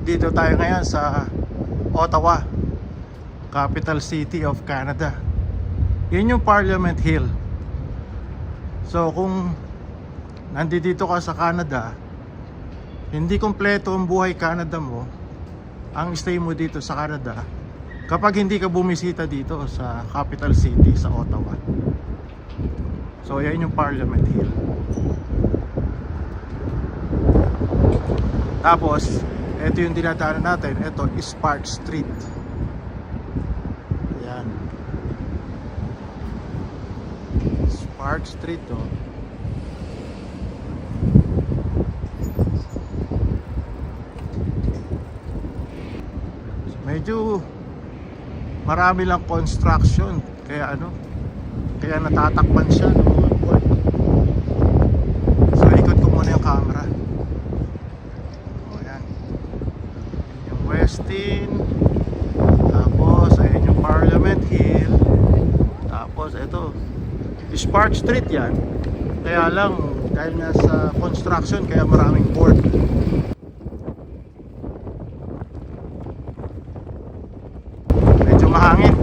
Nandito tayo ngayon sa Ottawa, capital city of Canada. Yun yung Parliament Hill. So kung nandito ka sa Canada, hindi kompleto ang buhay Canada mo, ang stay mo dito sa Canada, kapag hindi ka bumisita dito sa capital city, sa Ottawa. So yan yung Parliament Hill. Tapos ito yung dinadaanan natin. Ito is Park Street. Ayan, Park Street to. Medyo marami lang construction, kaya kaya natatakpan siya ng mga work. So ikot ko muna yung camera. O yan, yung Westin, tapos ayun yung Parliament Hill, tapos ito is Park Street. Yan, kaya lang dahil nga sa construction, kaya maraming work. Mahangin.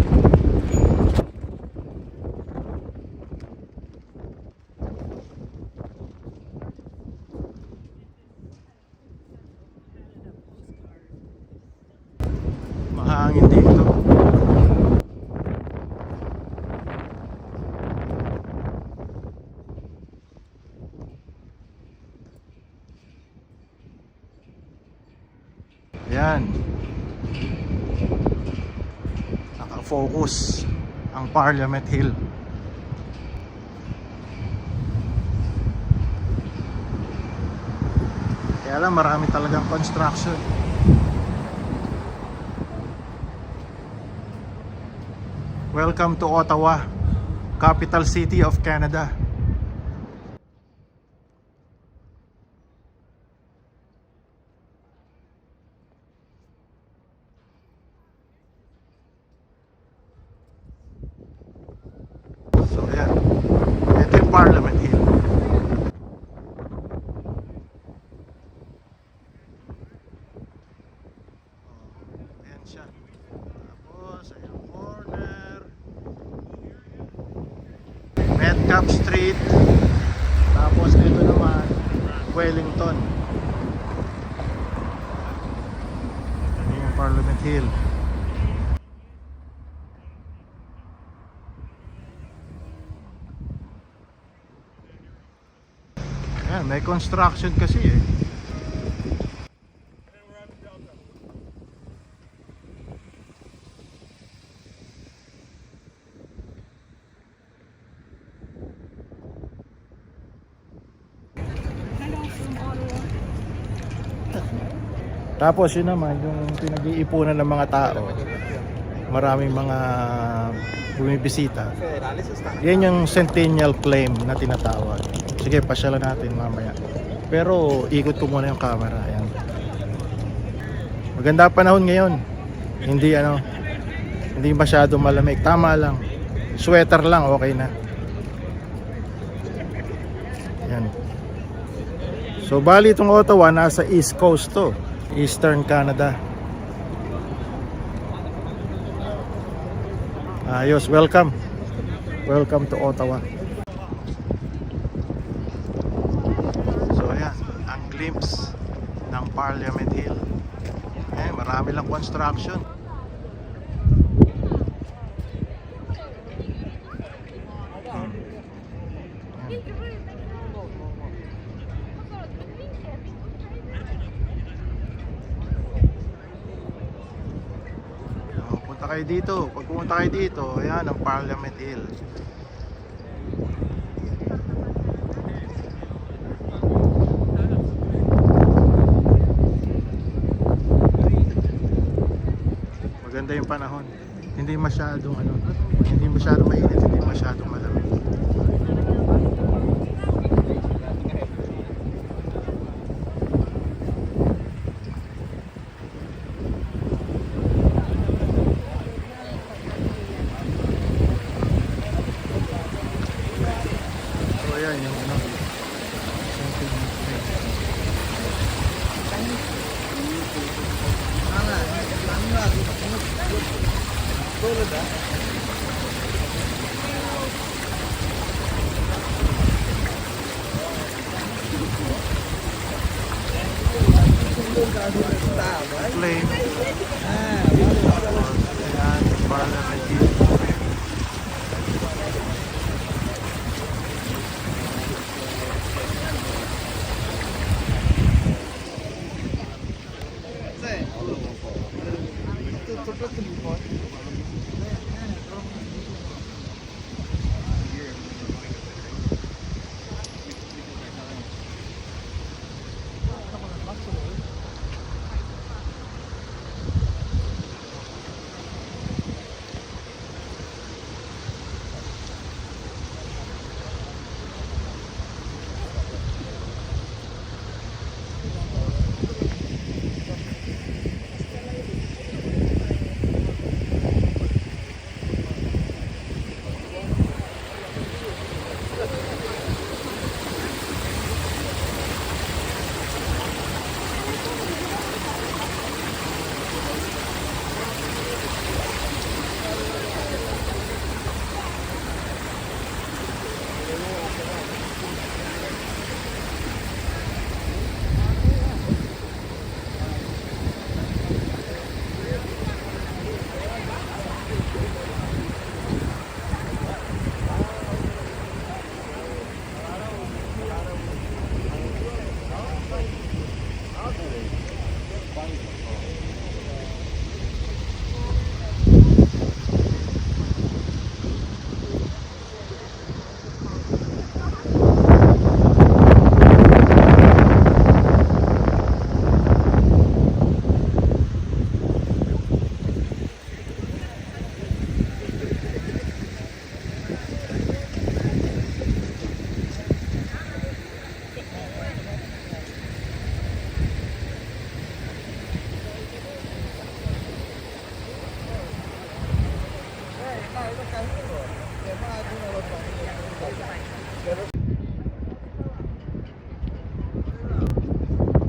Mahangin dito. Yan. Focus ang Parliament Hill. Kaya lang marami talagang construction. Welcome to Ottawa, capital city of Canada. So ayan, ito yung Parliament Hill. Ayan siya. Tapos ayan corner, Metcalfe Street. Tapos ito naman Wellington. Ayan yung Parliament Hill. May construction kasi eh. Tapos yun naman yung pinag-iipunan ng mga tao. Maraming mga bumibisita. Yan yung Centennial Claim na tinatawag. Sige, pasyalan natin mamaya. Pero ikot ko muna yung camera. Ayan. Maganda panahon ngayon. Hindi masyado malamig. Tama lang. Sweater lang, okay na. Ayan. So bali itong Ottawa nasa East Coast to. Eastern Canada. Ayos, welcome. Welcome to Ottawa. Glimpse ng Parliament Hill. Marami lang construction. Punta kayo dito. Pag pumunta kayo dito, ayan ang Parliament Hill. Maganda yung panahon. Hindi masyadong mainit, hindi masyadong malamig. So ayan yung something. Flame. Ayan, Parliament Hill.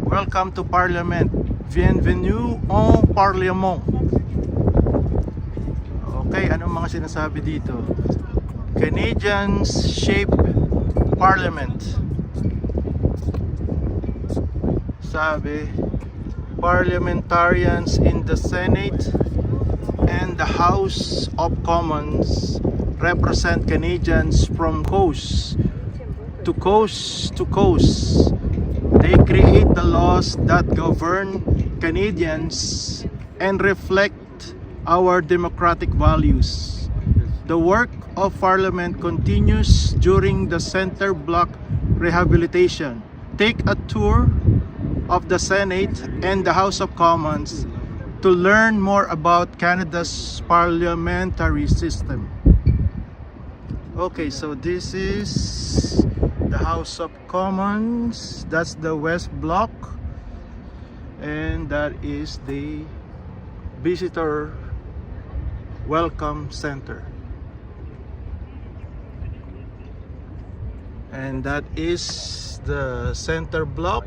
Welcome to Parliament. Bienvenue au Parlement. Okay, anong mga sinasabi dito? Canadians shape Parliament. Sabi, parliamentarians in the Senate and the House of Commons represent Canadians from coast to coast to coast. They create the laws that govern Canadians and reflect our democratic values. The work of Parliament continues during the Center Block rehabilitation. Take a tour of the Senate and the House of Commons to learn more about Canada's parliamentary system. Okay, so this is the House of Commons. That's the West Block, and that is the Visitor Welcome Center, and that is the Center Block,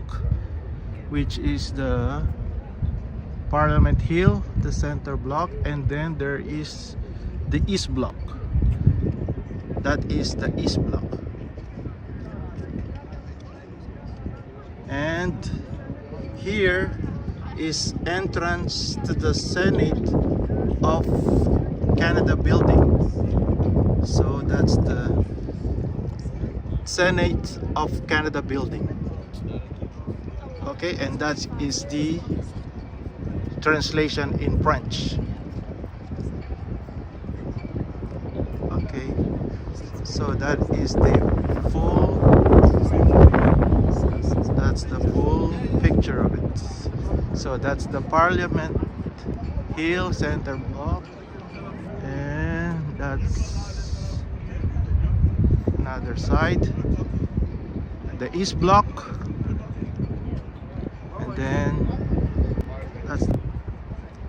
which is the Parliament Hill, the Center Block, and then there is the East Block. That is the East Block. And here is entrance to the Senate of Canada building. So that's the Senate of Canada building. Okay, and that is the translation in French. Okay, so that is the full, that's the full picture of it. So that's the Parliament Hill Center Block, and that's another side, the East Block, and then that's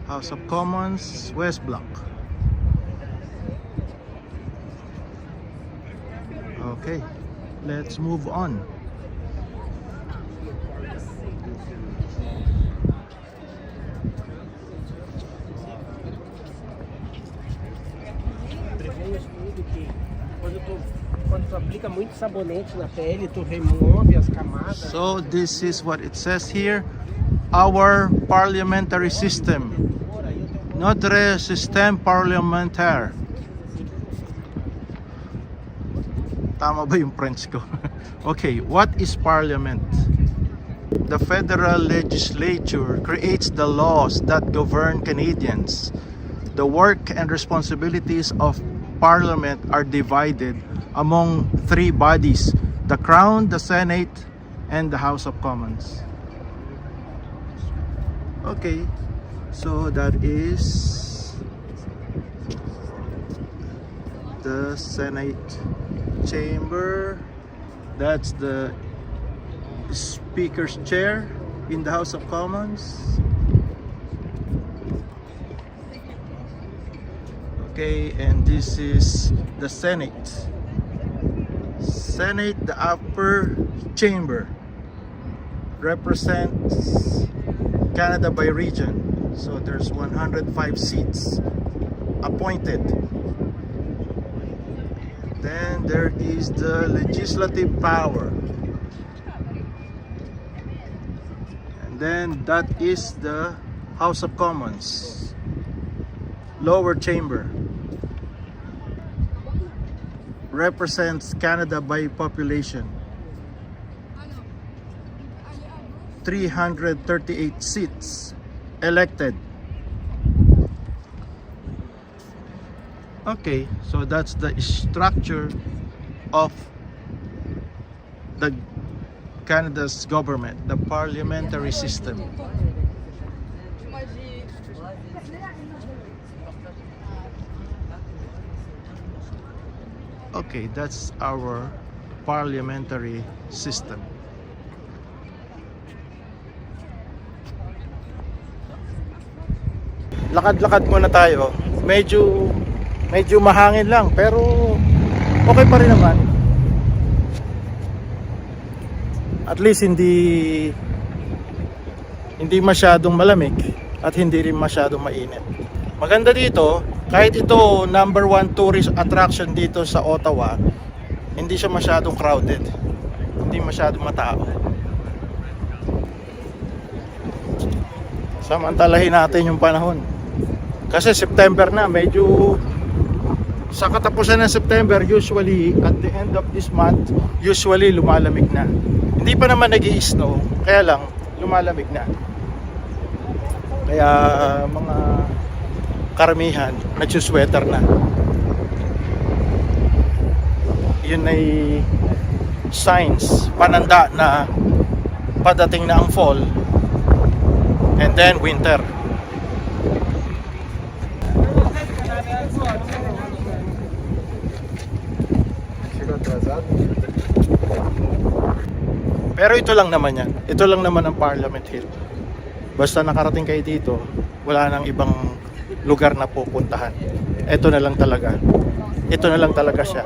House of Commons West Block. Okay, let's move on. fica muito sabonete na pele, tu remove as camadas. So this is what it says here. Our parliamentary system. Notre système parlementaire. Tama ba yung French ko? Okay, what is parliament? The federal legislature creates the laws that govern Canadians. The work and responsibilities of Parliament are divided among three bodies: the Crown, the Senate, and the House of Commons. Okay, so that is the Senate chamber. That's the Speaker's chair in the House of Commons. Okay, and this is the Senate. Senate, the upper chamber, represents Canada by region. So there's 105 seats appointed. Then there is the legislative power. And then that is the House of Commons, lower chamber, represents Canada by population. 338 seats elected. Okay, so that's the structure of the Canada's government, the parliamentary system. Okay, that's our parliamentary system. Lakad-lakad muna tayo. Medyo mahangin lang, pero okay pa rin naman. At least hindi masyadong malamig at hindi rin masyadong mainit. Maganda dito, kahit ito number 1 tourist attraction dito sa Ottawa, hindi siya masyadong crowded. Hindi masyadong matao. Samantalahin natin yung panahon. Kasi September na, medyo sa katapusan ng September, usually at the end of this month, usually lumalamig na. Hindi pa naman nag-i-snow, kaya lang lumalamig na. Kaya mga karamihan nagsusweater na. Yun ay signs, pananda na padating na ang fall and then winter. Pero ito lang naman yan. Ito lang naman ang Parliament Hill. Basta nakarating kayo dito, wala nang ibang lugar na pupuntahan. Ito na lang talaga. Ito na lang talaga siya.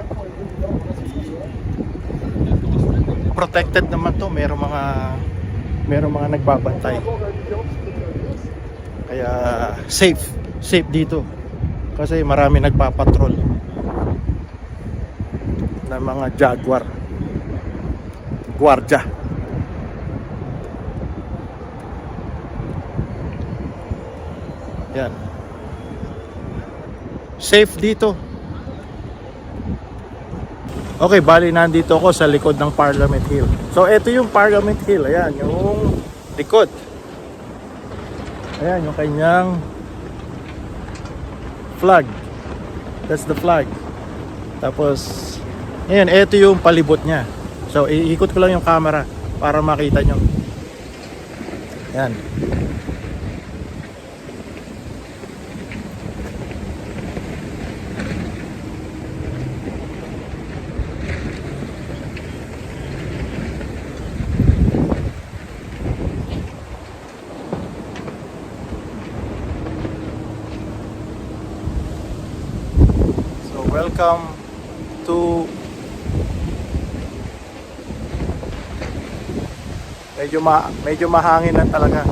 Protected naman to. Merong mga nagbabantay. Kaya safe dito. Kasi marami nagpapatrol na mga jaguar, guardia. Yan. Safe dito. Okay, bali nandito ako sa likod ng Parliament Hill. So ito yung Parliament Hill. Ayan, yung likod. Ayan, yung kanyang flag. That's the flag. Tapos ayan, ito yung palibot niya. So iikot ko lang yung camera para makita nyo. Ayan. Welcome to medyo mahangin lang talaga.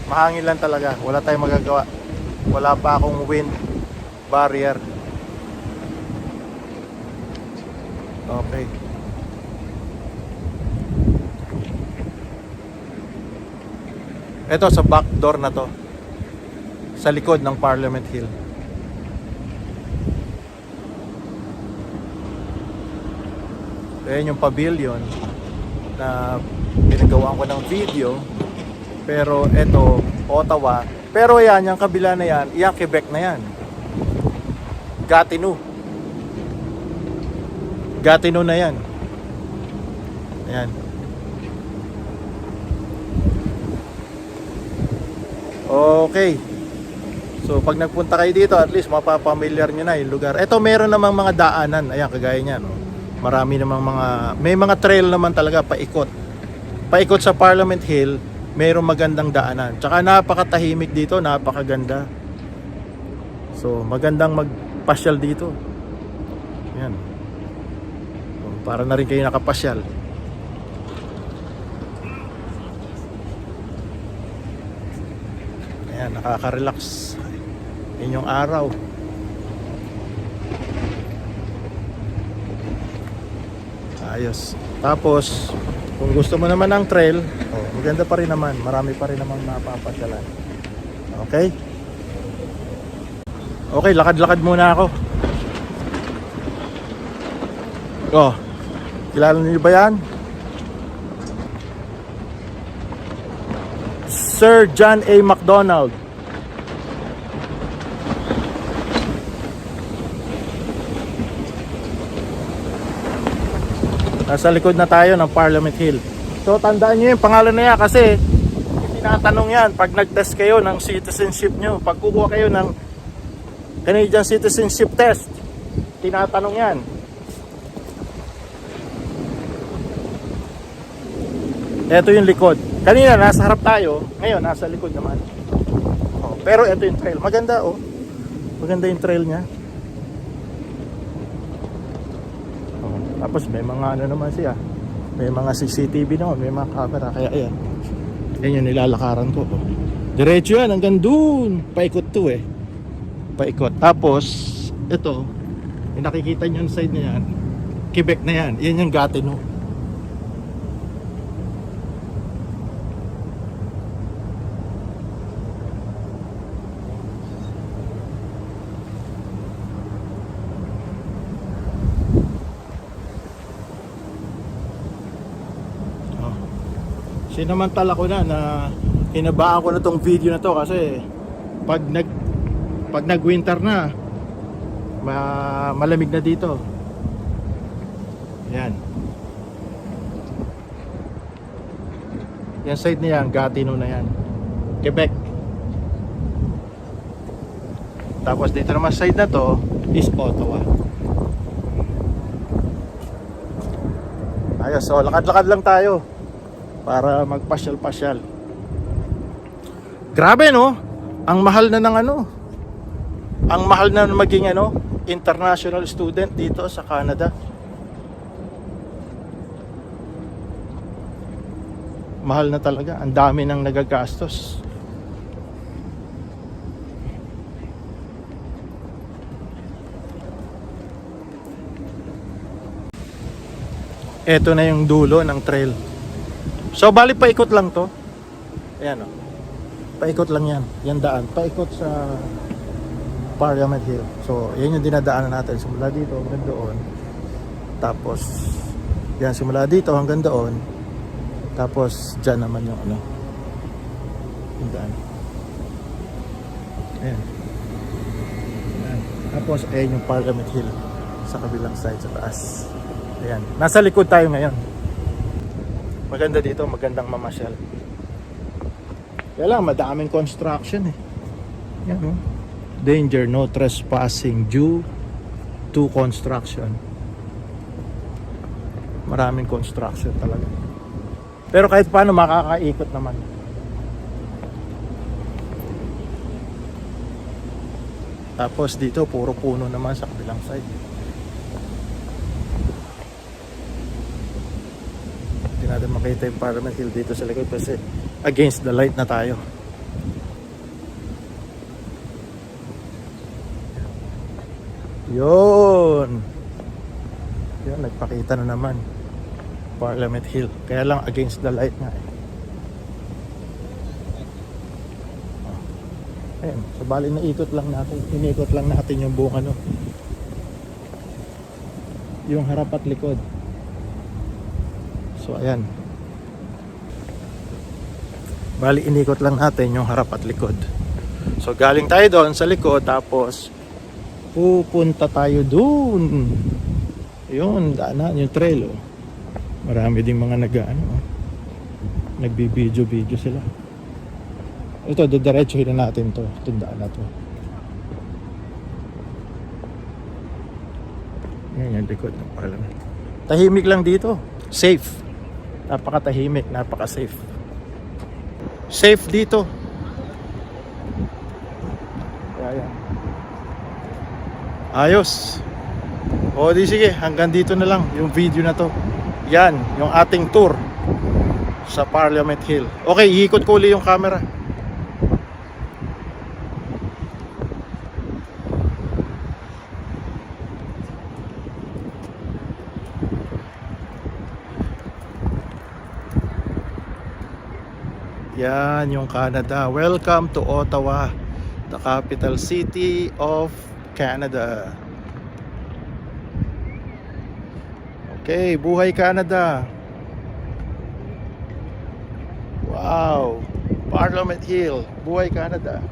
Mahangin lang talaga. Wala tayong magagawa. Wala pa akong wind barrier. Okay. Ito sa back door na to. Sa likod ng Parliament Hill. Ayan yung pavilion na pinagawa ko ng video. Pero ito, Ottawa. Pero yan, yung kabila na yan, yung Quebec na yan. Gatineau. Gatineau na yan. Ayan. Okay. So pag nagpunta kayo dito, at least mapapamilyar nyo na yung lugar. Ito meron namang mga daanan. Ayan, kagaya niyan. No? Marami namang may mga trail naman talaga paikot. Paikot sa Parliament Hill, mayroong magandang daanan. Tsaka napakatahimik dito, napakaganda. So magandang magpasyal dito. Ayan. So, para na rin kayo nakapasyal. Ayan, nakaka-relax. Yun yung araw. Ayos. Tapos, kung gusto mo naman ng trail, maganda pa rin naman. Marami pa rin naman mapapasyalan. Okay? Okay, lakad-lakad muna ako. Kilala niyo ba yan? Sir John A. Macdonald. Nasa likod na tayo ng Parliament Hill. So tandaan nyo yung pangalan na yan kasi tinatanong yan pag nag-test kayo ng citizenship nyo. Pag kukuha kayo ng Canadian Citizenship Test, tinatanong yan. Ito yung likod. Kanina nasa harap tayo, ngayon nasa likod naman. Pero ito yung trail. Maganda Maganda yung trail niya. Tapos may mga naman siya. May mga CCTV naman, may mga camera. Kaya ayan. Yan yung nilalakaran ko. Diretso yan hanggang dun. Paikot to Paikot. Tapos ito, yung nakikita nyo yung side na yan, Quebec na yan. Yan yung Gatineau. Sinamantala ko na hinabaan ko na tong video na to kasi pag nag-winter na malamig na dito. Yan. Yan side na yan, Gatineau na yan. Quebec. Tapos dito naman side na to is Ottawa. Ayos, so lakad-lakad lang tayo para magpasyal-pasyal. Grabe no? Ang mahal na ng ang mahal na maging international student dito sa Canada. Mahal na talaga. Ang dami nang nagagastos. Ito na yung dulo ng trail. So bali paikot lang to. Ayan paikot lang yan. Yan daan. Paikot sa Parliament Hill. So yan yung dinadaanan natin. Simula dito hanggang doon. Tapos yan simula dito hanggang doon. Tapos dyan naman yung yung daan. Ayan. Ayan. Tapos ayan yung Parliament Hill sa kabilang side sa taas. Ayan. Nasa likod tayo ngayon. Maganda dito, magandang mamasyal. Kaya lang, madaming construction Yan Danger, no trespassing due to construction. Maraming construction talaga. Pero kahit paano, makakaikot naman. Tapos dito, puro puno naman sa kabilang side. Natin makita yung Parliament Hill dito sa likod kasi against the light na tayo. Yun, nagpakita na naman Parliament Hill. Kaya lang against the light nga Ayan, so bali na ikot lang natin. Inikot lang natin yung buong ano. Yung harap at likod. So ayan. Bali inikot lang natin yung harap at likod. So galing tayo doon sa likod tapos pupunta tayo doon. Yun, daanan yung trail. Oh. Marami ding mga nagbibideo sila. Ito, didiretsuhin na natin to. Itong daan na to. Yan yung likod ng parliament. Tahimik lang dito. Safe. Napakatahimik, napaka-safe. Safe dito. Kaya yan. Ayos. O di sige, hanggang dito na lang yung video na to. Yan, yung ating tour sa Parliament Hill. Okay, iikot ko ulit yung camera. Yan yung Canada. Welcome to Ottawa, the capital city of Canada. Okay, buhay Canada. Wow, Parliament Hill, buhay Canada.